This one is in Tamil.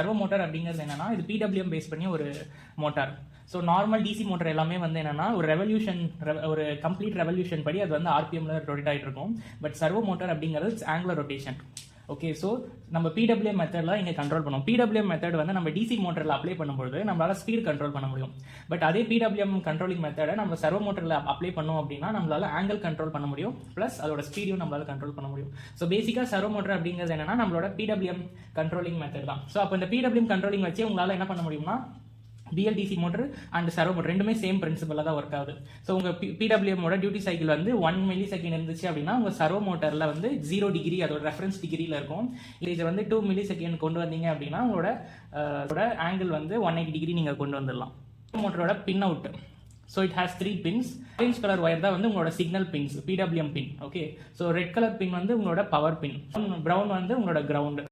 சர்வோ மோட்டார் அப்படிங்கிறது என்னன்னா இது பிடபிள்யூஎம் பேஸ் பண்ணி ஒரு motor. So normal DC motor எல்லாமே வந்து என்னன்னா ஒரு கம்ப்ளீட் ரெவல்யூஷன் படி அது வந்து ஆர்பிஎம்ல ரொட்டேட் ஆகிட்டு இருக்கும். பட் சர்வோ மோட்டார் அப்படிங்கிறது ஆங்குலர் ரொட்டேஷன். ஓகே, ஸோ நம்ம பிடபிள்யூஎம் மெத்தடில் இங்கே கண்ட்ரோல் பண்ணுவோம். பிடபிள்யூஎம் மெத்தட் வந்து நம்ம டிசி மோட்டரில் அப்ளை பண்ணும்போது நம்மளால ஸ்பீட் கண்ட்ரோல் பண்ண முடியும். பட் அதே பிடபிள்யூஎம் கண்ட்ரோலிங் மெத்தடை நம்ம சர்வோ மோட்டரில் அப்ளை பண்ணோம் அப்படின்னா நம்மளால ஆங்கிள் கண்ட்ரோல் பண்ண முடியும், ப்ளஸ் அதோட ஸ்பீடையும் நம்மளால கண்ட்ரோல் பண்ண முடியும். ஸோ பேசிக்காக சர்வோ மோட்டர் அப்படிங்கிறது என்னன்னா நம்மளோட பிடபிள்யூஎம் கண்ட்ரோலிங் மெத்தட் தான். ஸோ அப்போ இந்த பிடபிள்யூஎம் கண்ட்ரோலிங் வச்சு உங்களால் என்ன பண்ண முடியும்னா BLDC motor and servo motor ரெண்டுமே சேம் பிரின்சிபலாக தான் ஒர்க் ஆகுது. ஸோ உங்கள் பிடபிள்யூஎம்மோட டியூட்டி சைக்கிள் வந்து 1 மில்லி செகண்ட் இருந்துச்சு அப்படின்னா உங்கள் சர்வோ மோட்டரில் வந்து 0 டிகிரி அதோட ரெஃபரன்ஸ் டிகிரியில் இருக்கும். இதை வந்து 2 மில்லி செகண்ட் கொண்டு வந்தீங்க அப்படின்னா உங்களோட ஆங்கிள் வந்து 180 டிகிரி நீங்கள் கொண்டு வந்துடலாம். மோட்டரோட pin out. So it has 3 pins. Orange colour wire தான் வந்து உங்களோட signal pins, PWM pin. Okay, so red colour pin வந்து உங்களோட பவர் பின், ப்ரௌன் வந்து உங்களோட கிரவுண்ட்.